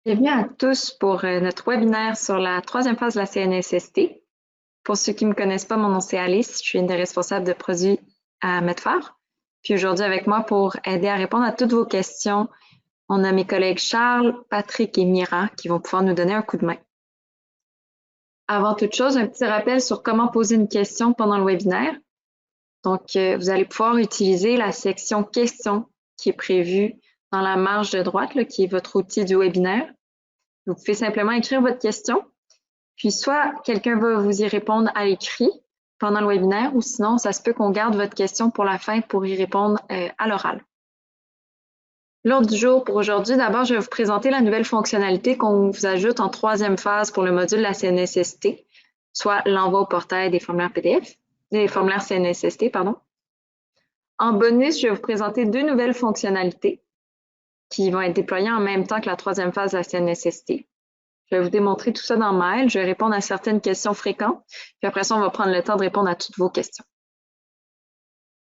Bienvenue à tous pour notre webinaire sur la troisième phase de la CNSST. Pour ceux qui ne me connaissent pas, mon nom c'est Alice, je suis une des responsables de produits à Medphare. Puis aujourd'hui avec moi pour aider à répondre à toutes vos questions, on a mes collègues Charles, Patrick et Mira qui vont pouvoir nous donner un coup de main. Avant toute chose, un petit rappel sur comment poser une question pendant le webinaire. Donc, vous allez pouvoir utiliser la section questions qui est prévue dans la marge de droite, là, qui est votre outil du webinaire. Vous pouvez simplement écrire votre question, puis soit quelqu'un va vous y répondre à l'écrit pendant le webinaire, ou sinon, ça se peut qu'on garde votre question pour la fin pour y répondre à l'oral. L'ordre du jour pour aujourd'hui, d'abord, je vais vous présenter la nouvelle fonctionnalité qu'on vous ajoute en troisième phase pour le module de la CNSST, soit l'envoi au portail des formulaires PDF, des formulaires CNSST, pardon. En bonus, je vais vous présenter deux nouvelles fonctionnalités qui vont être déployées en même temps que la troisième phase de la CNSST. Je vais vous démontrer tout ça dans Mail. Je vais répondre à certaines questions fréquentes. Puis après ça, on va prendre le temps de répondre à toutes vos questions.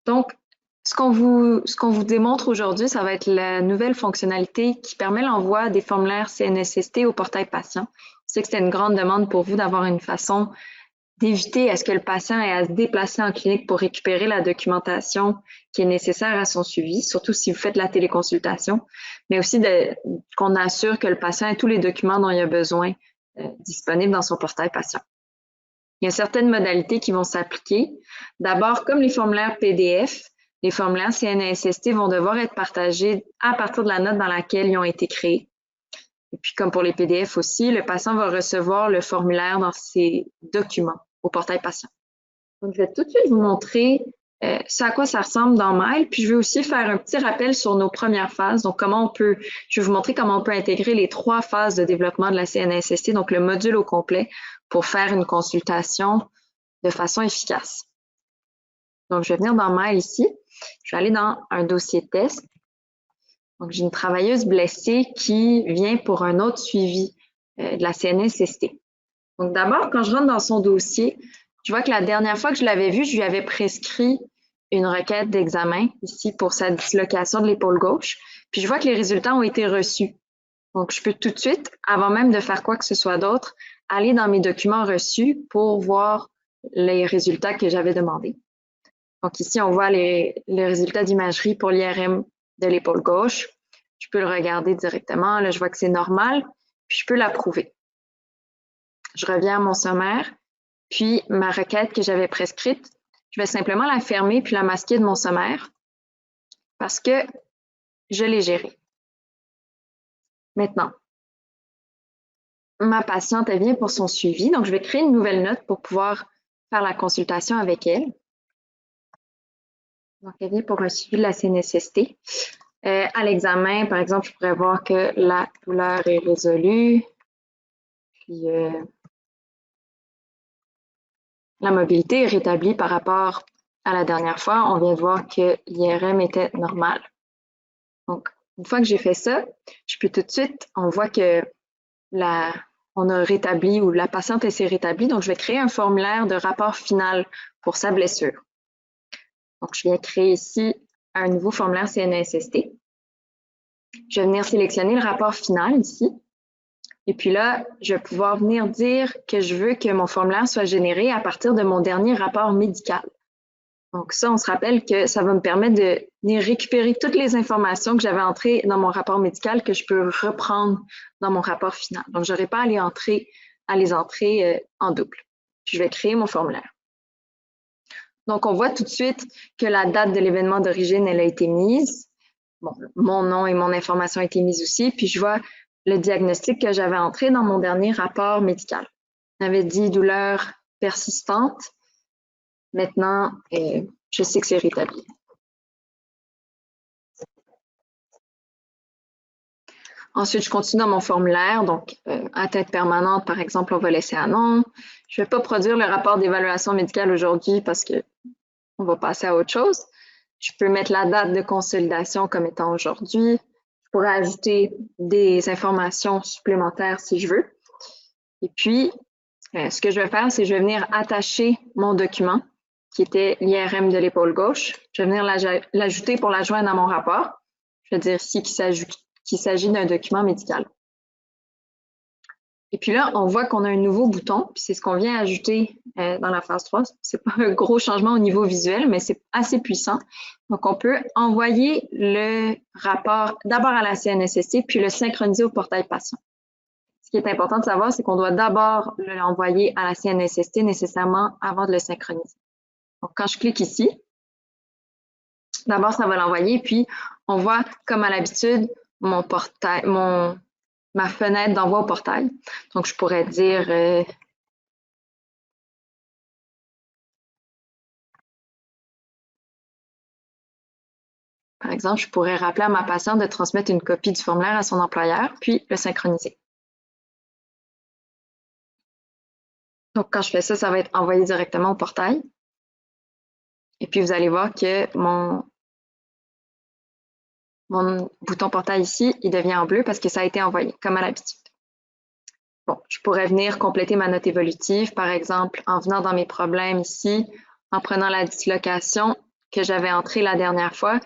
Donc, ce qu'on vous démontre aujourd'hui, ça va être la nouvelle fonctionnalité qui permet l'envoi des formulaires CNSST au portail patient. Je sais que c'était une grande demande pour vous d'avoir une façon d'éviter à ce que le patient ait à se déplacer en clinique pour récupérer la documentation qui est nécessaire à son suivi, surtout si vous faites la téléconsultation, mais aussi qu'on assure que le patient ait tous les documents dont il a besoin disponibles dans son portail patient. Il y a certaines modalités qui vont s'appliquer. D'abord, comme les formulaires PDF, les formulaires CNSST vont devoir être partagés à partir de la note dans laquelle ils ont été créés. Et puis, comme pour les PDF aussi, le patient va recevoir le formulaire dans ses documents au portail patient. Donc, je vais tout de suite vous montrer ce à quoi ça ressemble dans Mail. Puis, je vais aussi faire un petit rappel sur nos premières phases. Donc, je vais vous montrer comment on peut intégrer les trois phases de développement de la CNSST, donc le module au complet, pour faire une consultation de façon efficace. Donc, je vais venir dans Mail ici. Je vais aller dans un dossier test. Donc, j'ai une travailleuse blessée qui vient pour un autre suivi de la CNSST. Donc, d'abord, quand je rentre dans son dossier, je vois que la dernière fois que je l'avais vue, je lui avais prescrit une requête d'examen ici pour sa dislocation de l'épaule gauche. Puis, je vois que les résultats ont été reçus. Donc, je peux tout de suite, avant même de faire quoi que ce soit d'autre, aller dans mes documents reçus pour voir les résultats que j'avais demandés. Donc, ici, on voit les résultats d'imagerie pour l'IRM de l'épaule gauche. Je peux le regarder directement. Là, je vois que c'est normal, puis je peux l'approuver. Je reviens à mon sommaire, puis ma requête que j'avais prescrite, je vais simplement la fermer puis la masquer de mon sommaire parce que je l'ai gérée. Maintenant, ma patiente, elle vient pour son suivi, donc je vais créer une nouvelle note pour pouvoir faire la consultation avec elle. Donc, elle vient pour un suivi de la CNSST. À l'examen, par exemple, je pourrais voir que la douleur est résolue, puis la mobilité est rétablie par rapport à la dernière fois. On vient de voir que l'IRM était normal. Donc, une fois que j'ai fait ça, je peux tout de suite, on voit que on a rétabli ou la patiente s'est rétablie. Donc, je vais créer un formulaire de rapport final pour sa blessure. Donc, je viens créer ici un nouveau formulaire CNSST. Je vais venir sélectionner le rapport final ici. Et puis là, je vais pouvoir venir dire que je veux que mon formulaire soit généré à partir de mon dernier rapport médical. Donc ça, on se rappelle que ça va me permettre de venir récupérer toutes les informations que j'avais entrées dans mon rapport médical que je peux reprendre dans mon rapport final. Donc, je n'aurai pas à les entrer en double. Puis, je vais créer mon formulaire. Donc, on voit tout de suite que la date de l'événement d'origine, elle a été mise. Bon, mon nom et mon information ont été mises aussi. Puis, je vois le diagnostic que j'avais entré dans mon dernier rapport médical. J'avais dit douleur persistante. Maintenant, je sais que c'est rétabli. Ensuite, je continue dans mon formulaire. Donc, atteinte permanente, par exemple, on va laisser un nom. Je ne vais pas produire le rapport d'évaluation médicale aujourd'hui parce qu'on va passer à autre chose. Je peux mettre la date de consolidation comme étant aujourd'hui. Je pourrais ajouter des informations supplémentaires si je veux. Et puis, ce que je vais faire, c'est que je vais venir attacher mon document qui était l'IRM de l'épaule gauche. Je vais venir l'ajouter pour la joindre à mon rapport. Je vais dire ici qu'il s'agit d'un document médical. Et puis là, on voit qu'on a un nouveau bouton, puis c'est ce qu'on vient ajouter dans la phase 3. C'est pas un gros changement au niveau visuel, mais c'est assez puissant. Donc, on peut envoyer le rapport d'abord à la CNSST, puis le synchroniser au portail patient. Ce qui est important de savoir, c'est qu'on doit d'abord l'envoyer à la CNSST nécessairement avant de le synchroniser. Donc, quand je clique ici, d'abord, ça va l'envoyer, puis on voit, comme à l'habitude, mon portail, ma fenêtre d'envoi au portail. Donc, je pourrais dire par exemple, je pourrais rappeler à ma patiente de transmettre une copie du formulaire à son employeur, puis le synchroniser. Donc, quand je fais ça, ça va être envoyé directement au portail. Et puis, vous allez voir que mon bouton portail ici, il devient en bleu parce que ça a été envoyé, comme à l'habitude. Bon, je pourrais venir compléter ma note évolutive, par exemple, en venant dans mes problèmes ici, en prenant la dislocation que j'avais entrée la dernière fois,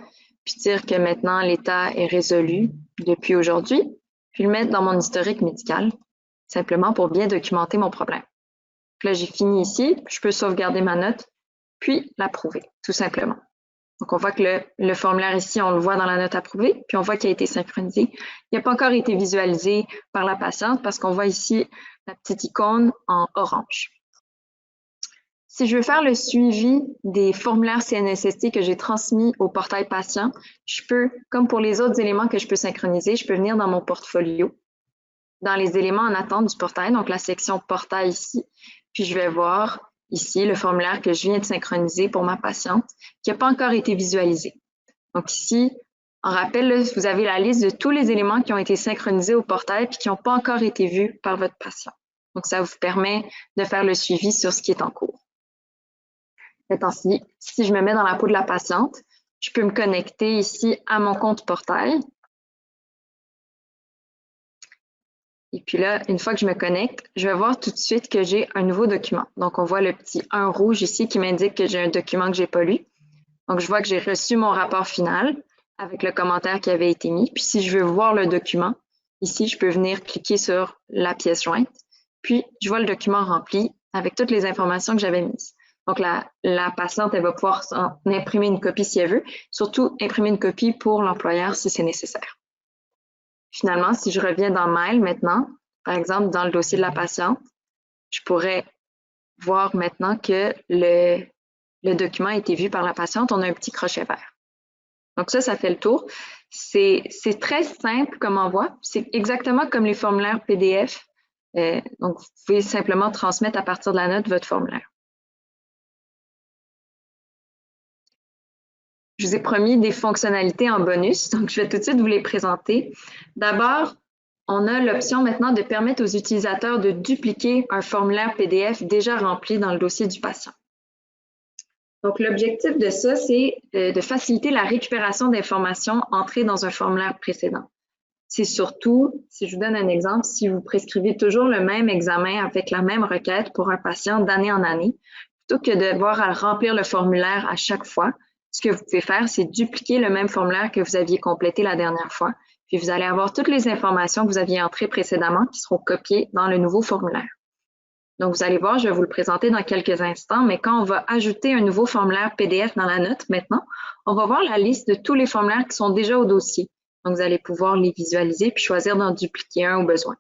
puis dire que maintenant l'état est résolu depuis aujourd'hui, puis le mettre dans mon historique médical, simplement pour bien documenter mon problème. Là, j'ai fini ici, je peux sauvegarder ma note, puis l'approuver, tout simplement. Donc, on voit que le formulaire ici, on le voit dans la note approuvée, puis on voit qu'il a été synchronisé. Il n'a pas encore été visualisé par la patiente parce qu'on voit ici la petite icône en orange. Si je veux faire le suivi des formulaires CNSST que j'ai transmis au portail patient, je peux, comme pour les autres éléments que je peux synchroniser, je peux venir dans mon portfolio, dans les éléments en attente du portail, donc la section portail ici, puis je vais voir ici le formulaire que je viens de synchroniser pour ma patiente qui n'a pas encore été visualisé. Donc ici, en rappel, vous avez la liste de tous les éléments qui ont été synchronisés au portail puis qui n'ont pas encore été vus par votre patient. Donc ça vous permet de faire le suivi sur ce qui est en cours. Maintenant, si je me mets dans la peau de la patiente, je peux me connecter ici à mon compte portail. Et puis là, une fois que je me connecte, je vais voir tout de suite que j'ai un nouveau document. Donc, on voit le petit 1 rouge ici qui m'indique que j'ai un document que je n'ai pas lu. Donc, je vois que j'ai reçu mon rapport final avec le commentaire qui avait été mis. Puis, si je veux voir le document, ici, je peux venir cliquer sur la pièce jointe. Puis, je vois le document rempli avec toutes les informations que j'avais mises. Donc, la patiente, elle va pouvoir en imprimer une copie si elle veut, surtout imprimer une copie pour l'employeur si c'est nécessaire. Finalement, si je reviens dans Mail maintenant, par exemple, dans le dossier de la patiente, je pourrais voir maintenant que le document a été vu par la patiente. On a un petit crochet vert. Donc ça fait le tour. C'est très simple comme envoi. C'est exactement comme les formulaires PDF. Donc, vous pouvez simplement transmettre à partir de la note votre formulaire. Je vous ai promis des fonctionnalités en bonus, donc je vais tout de suite vous les présenter. D'abord, on a l'option maintenant de permettre aux utilisateurs de dupliquer un formulaire PDF déjà rempli dans le dossier du patient. Donc, l'objectif de ça, c'est de faciliter la récupération d'informations entrées dans un formulaire précédent. C'est surtout, si je vous donne un exemple, si vous prescrivez toujours le même examen avec la même requête pour un patient d'année en année, plutôt que de devoir remplir le formulaire à chaque fois, ce que vous pouvez faire, c'est dupliquer le même formulaire que vous aviez complété la dernière fois, puis vous allez avoir toutes les informations que vous aviez entrées précédemment qui seront copiées dans le nouveau formulaire. Donc, vous allez voir, je vais vous le présenter dans quelques instants, mais quand on va ajouter un nouveau formulaire PDF dans la note maintenant, on va voir la liste de tous les formulaires qui sont déjà au dossier. Donc, vous allez pouvoir les visualiser puis choisir d'en dupliquer un au besoin.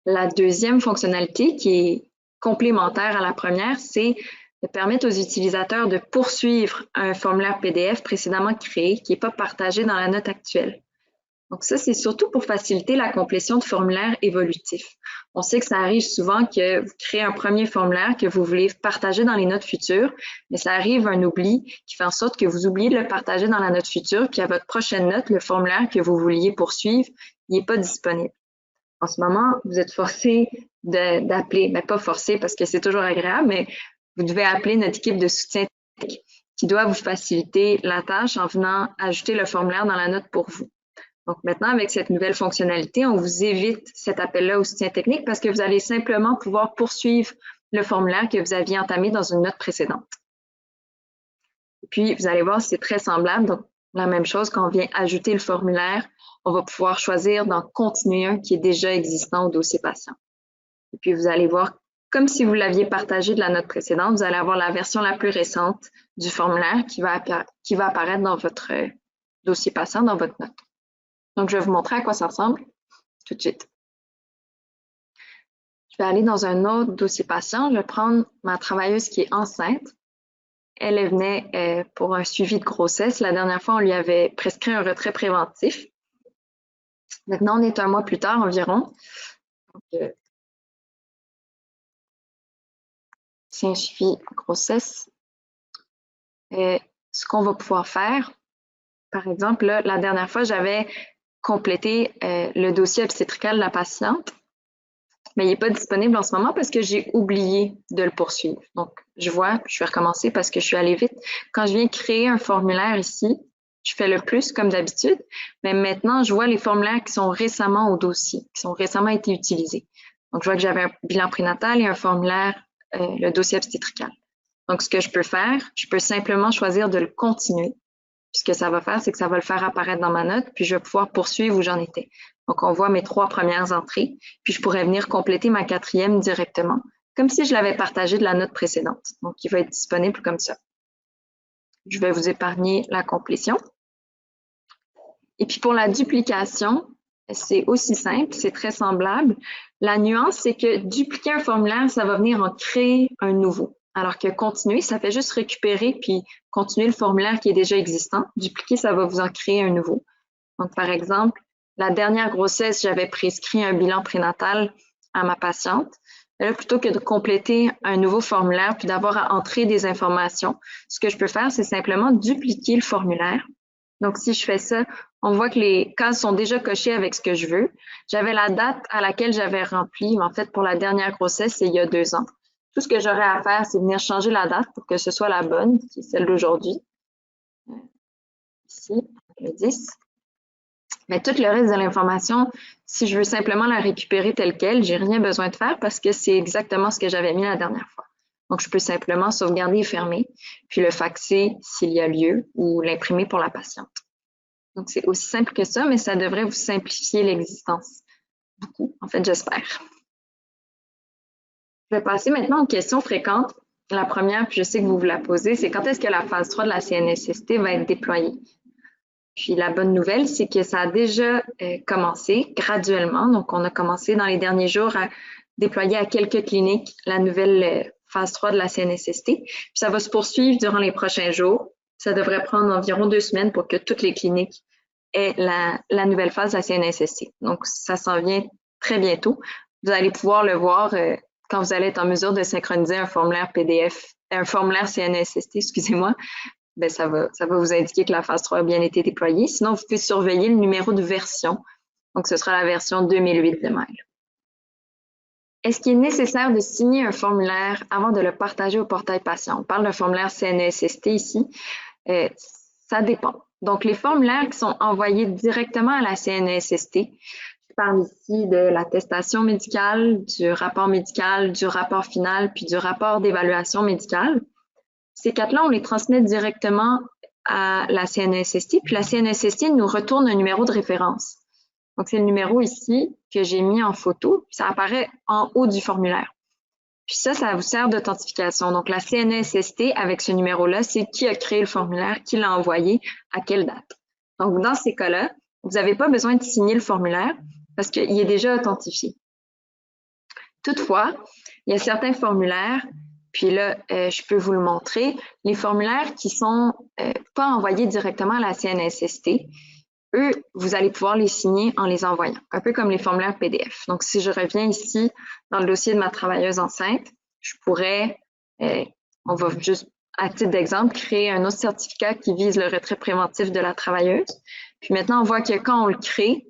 La deuxième fonctionnalité qui est complémentaire à la première, c'est de permettre aux utilisateurs de poursuivre un formulaire PDF précédemment créé qui n'est pas partagé dans la note actuelle. Donc ça, c'est surtout pour faciliter la complétion de formulaires évolutifs. On sait que ça arrive souvent que vous créez un premier formulaire que vous voulez partager dans les notes futures, mais ça arrive un oubli qui fait en sorte que vous oubliez de le partager dans la note future, puis à votre prochaine note, le formulaire que vous vouliez poursuivre, il n'est pas disponible. En ce moment, vous êtes forcé d'appeler, mais pas forcé parce que c'est toujours agréable, mais vous devez appeler notre équipe de soutien technique qui doit vous faciliter la tâche en venant ajouter le formulaire dans la note pour vous. Donc maintenant, avec cette nouvelle fonctionnalité, on vous évite cet appel-là au soutien technique parce que vous allez simplement pouvoir poursuivre le formulaire que vous aviez entamé dans une note précédente. Et puis, vous allez voir, c'est très semblable. Donc, la même chose quand on vient ajouter le formulaire on va pouvoir choisir d'en continuer un qui est déjà existant au dossier patient. Et puis, vous allez voir, comme si vous l'aviez partagé de la note précédente, vous allez avoir la version la plus récente du formulaire qui va apparaître dans votre dossier patient, dans votre note. Donc, je vais vous montrer à quoi ça ressemble tout de suite. Je vais aller dans un autre dossier patient. Je vais prendre ma travailleuse qui est enceinte. Elle venait pour un suivi de grossesse. La dernière fois, on lui avait prescrit un retrait préventif. Maintenant, on est 1 mois plus tard environ. C'est un suivi de grossesse. Ce qu'on va pouvoir faire, par exemple, là, la dernière fois, j'avais complété le dossier obstétrical de la patiente, mais il n'est pas disponible en ce moment parce que j'ai oublié de le poursuivre. Donc, je vois, je vais recommencer parce que je suis allée vite. Quand je viens créer un formulaire ici, je fais le plus comme d'habitude, mais maintenant, je vois les formulaires qui sont récemment au dossier, qui ont récemment été utilisés. Donc, je vois que j'avais un bilan prénatal et un formulaire, le dossier obstétrical. Donc, ce que je peux faire, je peux simplement choisir de le continuer. Puis ce que ça va faire, c'est que ça va le faire apparaître dans ma note, puis je vais pouvoir poursuivre où j'en étais. Donc, on voit mes 3 premières entrées, puis je pourrais venir compléter ma 4e directement, comme si je l'avais partagé de la note précédente. Donc, il va être disponible comme ça. Je vais vous épargner la complétion. Et puis, pour la duplication, c'est aussi simple, c'est très semblable. La nuance, c'est que dupliquer un formulaire, ça va venir en créer un nouveau. Alors que continuer, ça fait juste récupérer puis continuer le formulaire qui est déjà existant. Dupliquer, ça va vous en créer un nouveau. Donc, par exemple, la dernière grossesse, j'avais prescrit un bilan prénatal à ma patiente. Là, plutôt que de compléter un nouveau formulaire puis d'avoir à entrer des informations, ce que je peux faire, c'est simplement dupliquer le formulaire. Donc, si je fais ça, on voit que les cases sont déjà cochées avec ce que je veux. J'avais la date à laquelle j'avais rempli, mais en fait, pour la dernière grossesse, c'est il y a 2 ans. Tout ce que j'aurais à faire, c'est venir changer la date pour que ce soit la bonne, qui est celle d'aujourd'hui. Ici, le 10. Mais tout le reste de l'information, si je veux simplement la récupérer telle quelle, j'ai rien besoin de faire parce que c'est exactement ce que j'avais mis la dernière fois. Donc, je peux simplement sauvegarder et fermer, puis le faxer s'il y a lieu ou l'imprimer pour la patiente. Donc, c'est aussi simple que ça, mais ça devrait vous simplifier l'existence. Beaucoup, en fait, j'espère. Je vais passer maintenant aux questions fréquentes. La première, puis je sais que vous la posez, c'est quand est-ce que la phase 3 de la CNSST va être déployée? Puis la bonne nouvelle, c'est que ça a déjà commencé graduellement. Donc, on a commencé dans les derniers jours à déployer à quelques cliniques la nouvelle phase 3 de la CNSST. Puis ça va se poursuivre durant les prochains jours. Ça devrait prendre environ 2 semaines pour que toutes les cliniques aient la nouvelle phase de la CNSST. Donc, ça s'en vient très bientôt. Vous allez pouvoir le voir quand vous allez être en mesure de synchroniser un formulaire PDF, un formulaire CNSST, excusez-moi, ben ça va vous indiquer que la phase 3 a bien été déployée. Sinon, vous pouvez surveiller le numéro de version. Donc, ce sera la version 2008 de Mail. Est-ce qu'il est nécessaire de signer un formulaire avant de le partager au portail patient? On parle d'un formulaire CNSST ici. Ça dépend. Donc, les formulaires qui sont envoyés directement à la CNSST, je parle ici de l'attestation médicale, du rapport final, puis du rapport d'évaluation médicale. Ces 4-là, on les transmet directement à la CNSST, puis la CNSST nous retourne un numéro de référence. Donc, c'est le numéro ici que j'ai mis en photo, puis ça apparaît en haut du formulaire. Puis ça vous sert d'authentification. Donc, la CNSST, avec ce numéro-là, c'est qui a créé le formulaire, qui l'a envoyé, à quelle date. Donc, dans ces cas-là, vous n'avez pas besoin de signer le formulaire parce qu'il est déjà authentifié. Toutefois, il y a certains formulaires, puis là, je peux vous le montrer, les formulaires qui sont pas envoyés directement à la CNSST, eux, vous allez pouvoir les signer en les envoyant, un peu comme les formulaires PDF. Donc, si je reviens ici dans le dossier de ma travailleuse enceinte, je pourrais, on va juste, à titre d'exemple, créer un autre certificat qui vise le retrait préventif de la travailleuse. Puis maintenant, on voit que quand on le crée,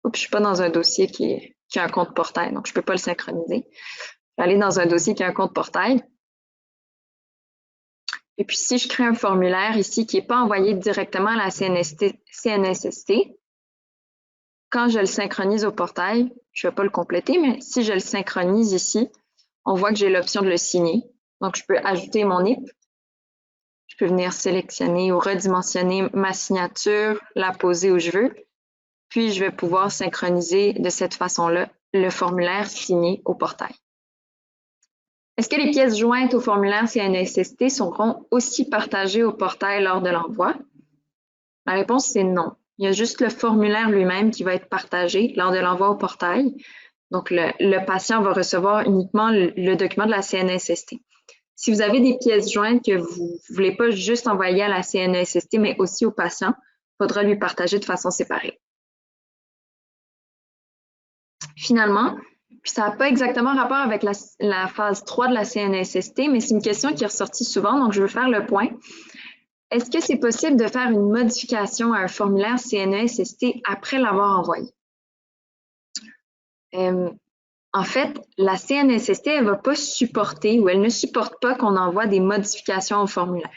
oups, je suis pas dans un dossier qui a un compte portail, donc je peux pas le synchroniser. Je vais aller dans un dossier qui a un compte portail. Et puis, si je crée un formulaire ici qui n'est pas envoyé directement à la CNSST, quand je le synchronise au portail, je ne vais pas le compléter, mais si je le synchronise ici, on voit que j'ai l'option de le signer. Donc, je peux ajouter mon NIP. Je peux venir sélectionner ou redimensionner ma signature, la poser où je veux. puis je vais pouvoir synchroniser de cette façon-là le formulaire signé au portail. Est-ce que les pièces jointes au formulaire CNSST seront aussi partagées au portail lors de l'envoi? La réponse, c'est non. Il y a juste le formulaire lui-même qui va être partagé lors de l'envoi au portail. Donc, le patient va recevoir uniquement le document de la CNSST. Si vous avez des pièces jointes que vous ne voulez pas juste envoyer à la CNSST, mais aussi au patient, il faudra lui partager de façon séparée. Finalement, puis ça n'a pas exactement rapport avec la phase 3 de la CNSST, mais c'est une question qui est ressortie souvent, donc je veux faire le point. Est-ce que c'est possible de faire une modification à un formulaire CNSST après l'avoir envoyé? En fait, la CNSST, elle ne va pas supporter ou elle ne supporte pas qu'on envoie des modifications au formulaire.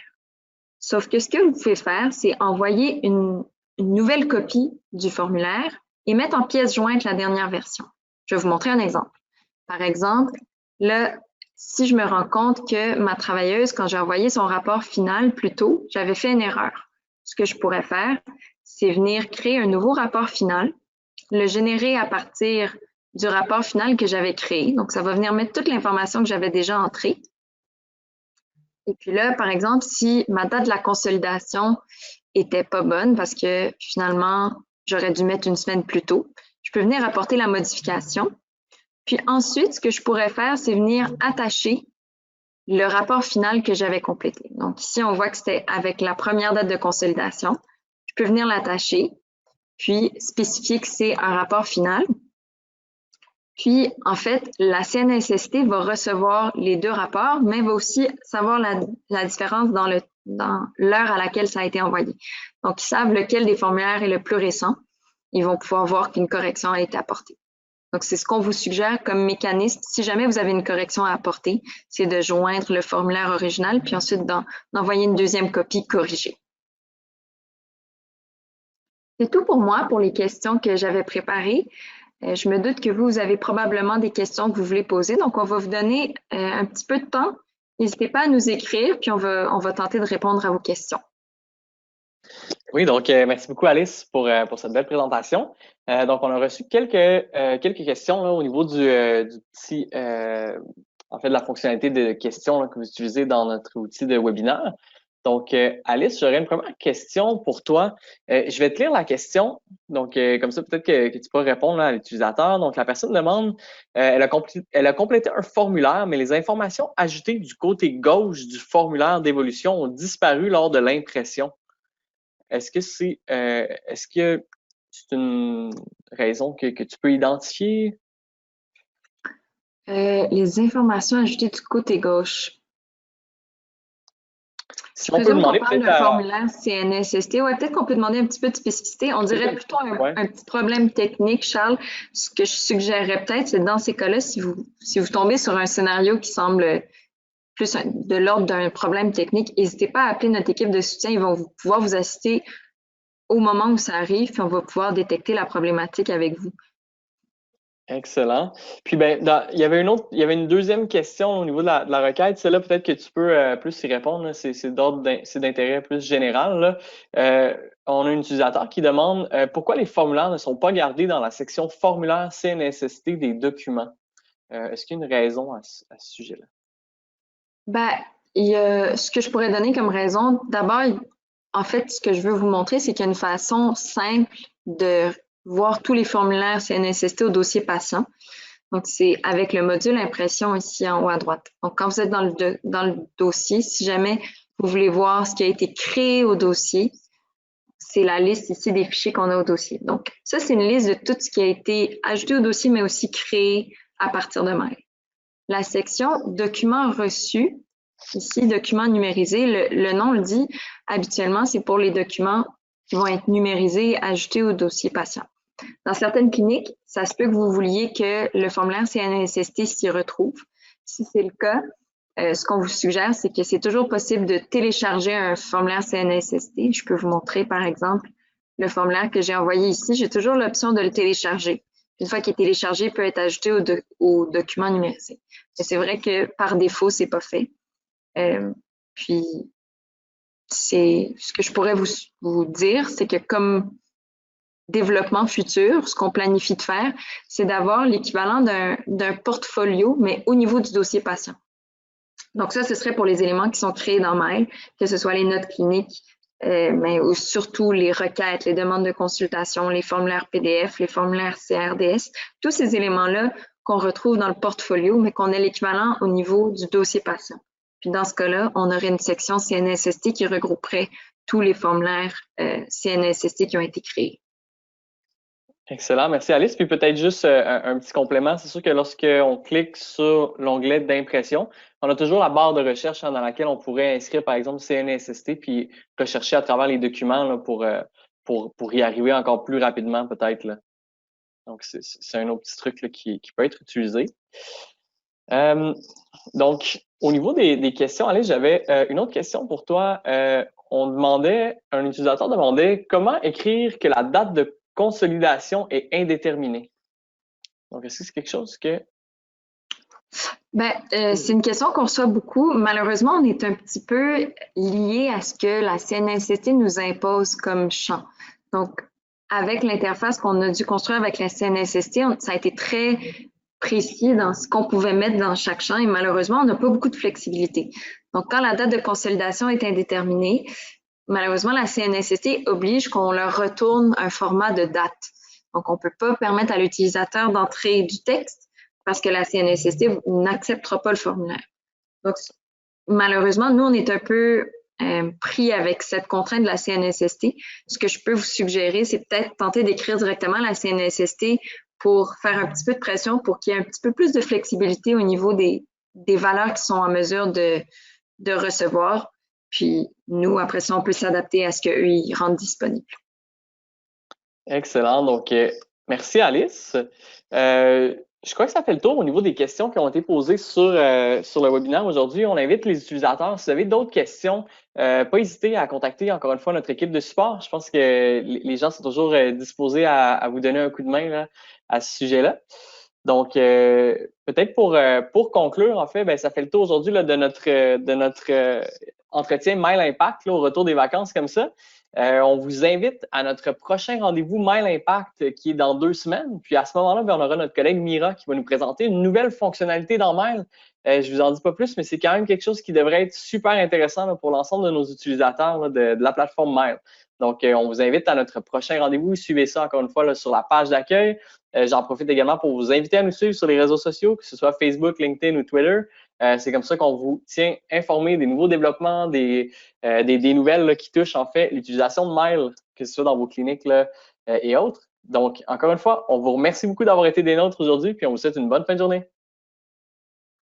Sauf que ce que vous pouvez faire, c'est envoyer une nouvelle copie du formulaire et mettre en pièce jointe la dernière version. Je vais vous montrer un exemple. Par exemple, là, si je me rends compte que ma travailleuse, quand j'ai envoyé son rapport final plus tôt, j'avais fait une erreur. Ce que je pourrais faire, c'est venir créer un nouveau rapport final, le générer à partir du rapport final que j'avais créé. Donc, ça va venir mettre toute l'information que j'avais déjà entrée. Et puis là, par exemple, si ma date de la consolidation était pas bonne parce que finalement, j'aurais dû mettre une semaine plus tôt, je peux venir apporter la modification. Puis ensuite, ce que je pourrais faire, c'est venir attacher le rapport final que j'avais complété. Donc ici, on voit que c'était avec la première date de consolidation. Je peux venir l'attacher, puis spécifier que c'est un rapport final. Puis, en fait, la CNSST va recevoir les deux rapports, mais va aussi savoir la différence dans l'heure à laquelle ça a été envoyé. Donc, ils savent lequel des formulaires est le plus récent. Ils vont pouvoir voir qu'une correction a été apportée. Donc, c'est ce qu'on vous suggère comme mécanisme. Si jamais vous avez une correction à apporter, c'est de joindre le formulaire original, puis ensuite d'envoyer une deuxième copie corrigée. C'est tout pour moi, pour les questions que j'avais préparées. Je me doute que vous avez probablement des questions que vous voulez poser, donc on va vous donner un petit peu de temps. N'hésitez pas à nous écrire, puis on va tenter de répondre à vos questions. Oui, donc merci beaucoup Alice pour cette belle présentation. Donc on a reçu quelques questions là, au niveau du petit en fait de la fonctionnalité de questions là, que vous utilisez dans notre outil de webinaire. Donc Alice, j'aurais une première question pour toi. Je vais te lire la question. Donc comme ça peut-être que tu pourras répondre là, à l'utilisateur. Donc la personne demande elle a complété un formulaire, mais les informations ajoutées du côté gauche du formulaire d'évolution ont disparu lors de l'impression. Est-ce que c'est une raison que tu peux identifier? Les informations ajoutées du côté gauche. Si on peut demander peut-être d'un formulaire CNSST, ouais, peut-être qu'on peut demander un petit peu de spécificité. On dirait plutôt un petit problème technique, Charles. Ce que je suggérerais peut-être, c'est dans ces cas-là, si vous tombez sur un scénario qui semble plus de l'ordre d'un problème technique, n'hésitez pas à appeler notre équipe de soutien. Ils vont pouvoir vous assister au moment où ça arrive, puis on va pouvoir détecter la problématique avec vous. Excellent. Puis il y avait une deuxième question au niveau de la requête. Celle-là, peut-être que tu peux plus y répondre. C'est d'intérêt plus général. Là. On a un utilisateur qui demande pourquoi les formulaires ne sont pas gardés dans la section formulaire CNSST des documents. Est-ce qu'il y a une raison à ce sujet-là? Ce que je pourrais donner comme raison, d'abord, en fait, ce que je veux vous montrer, c'est qu'il y a une façon simple de voir tous les formulaires CNSST au dossier patient. Donc, c'est avec le module impression ici en haut à droite. Donc, quand vous êtes dans le dossier, si jamais vous voulez voir ce qui a été créé au dossier, c'est la liste ici des fichiers qu'on a au dossier. Donc, ça, c'est une liste de tout ce qui a été ajouté au dossier, mais aussi créé à partir de mail. La section documents reçus, ici, documents numérisés, le nom le dit, habituellement, c'est pour les documents qui vont être numérisés et ajoutés au dossier patient. Dans certaines cliniques, ça se peut que vous vouliez que le formulaire CNSST s'y retrouve. Si c'est le cas, ce qu'on vous suggère, c'est que c'est toujours possible de télécharger un formulaire CNSST. Je peux vous montrer, par exemple, le formulaire que j'ai envoyé ici. J'ai toujours l'option de le télécharger. Une fois qu'il est téléchargé, il peut être ajouté au document numérisé. Mais c'est vrai que par défaut, c'est pas fait. Puis, c'est ce que je pourrais vous dire, c'est que comme développement futur, ce qu'on planifie de faire, c'est d'avoir l'équivalent d'un portfolio, mais au niveau du dossier patient. Donc ça, ce serait pour les éléments qui sont créés dans Mail, que ce soit les notes cliniques, mais surtout les requêtes, les demandes de consultation, les formulaires PDF, les formulaires CRDS, tous ces éléments-là qu'on retrouve dans le portfolio, mais qu'on ait l'équivalent au niveau du dossier patient. Puis dans ce cas-là, on aurait une section CNSST qui regrouperait tous les formulaires CNSST qui ont été créés. Excellent, merci Alice. Puis peut-être juste un petit complément. C'est sûr que lorsqu'on clique sur l'onglet d'impression, on a toujours la barre de recherche dans laquelle on pourrait inscrire par exemple CNSST puis rechercher à travers les documents là, pour y arriver encore plus rapidement peut-être. Donc c'est un autre petit truc là, qui peut être utilisé. Donc au niveau des questions, Alice, j'avais une autre question pour toi. Un utilisateur demandait comment écrire que la date de consolidation est indéterminée. Donc, est-ce que c'est quelque chose que... c'est une question qu'on reçoit beaucoup. Malheureusement, on est un petit peu lié à ce que la CNSST nous impose comme champ. Donc, avec l'interface qu'on a dû construire avec la CNSST, ça a été très précis dans ce qu'on pouvait mettre dans chaque champ et malheureusement, on n'a pas beaucoup de flexibilité. Donc, quand la date de consolidation est indéterminée, malheureusement, la CNSST oblige qu'on leur retourne un format de date. Donc, on ne peut pas permettre à l'utilisateur d'entrer du texte parce que la CNSST n'acceptera pas le formulaire. Donc, malheureusement, nous, on est un peu pris avec cette contrainte de la CNSST. Ce que je peux vous suggérer, c'est peut-être tenter d'écrire directement la CNSST pour faire un petit peu de pression pour qu'il y ait un petit peu plus de flexibilité au niveau des valeurs qui sont en mesure de recevoir. Puis nous, après ça, on peut s'adapter à ce qu'eux, ils rendent disponible. Excellent. Donc, merci Alice. Je crois que ça fait le tour au niveau des questions qui ont été posées sur le webinaire aujourd'hui. On invite les utilisateurs, si vous avez d'autres questions, pas hésiter à contacter encore une fois notre équipe de support. Je pense que les gens sont toujours disposés à vous donner un coup de main là, à ce sujet-là. Donc, peut-être pour conclure, en fait, ça fait le tour aujourd'hui de notre entretien Mail Impact là, au retour des vacances comme ça. On vous invite à notre prochain rendez-vous Mail Impact qui est dans 2 semaines. Puis à ce moment-là, on aura notre collègue Mira qui va nous présenter une nouvelle fonctionnalité dans Mail. Je vous en dis pas plus, mais c'est quand même quelque chose qui devrait être super intéressant là, pour l'ensemble de nos utilisateurs là, de la plateforme Mail. Donc, on vous invite à notre prochain rendez-vous. Suivez ça encore une fois là, sur la page d'accueil. J'en profite également pour vous inviter à nous suivre sur les réseaux sociaux, que ce soit Facebook, LinkedIn ou Twitter. C'est comme ça qu'on vous tient informé des nouveaux développements, des nouvelles là, qui touchent en fait l'utilisation de Mail, que ce soit dans vos cliniques là, et autres. Donc, encore une fois, on vous remercie beaucoup d'avoir été des nôtres aujourd'hui, puis on vous souhaite une bonne fin de journée.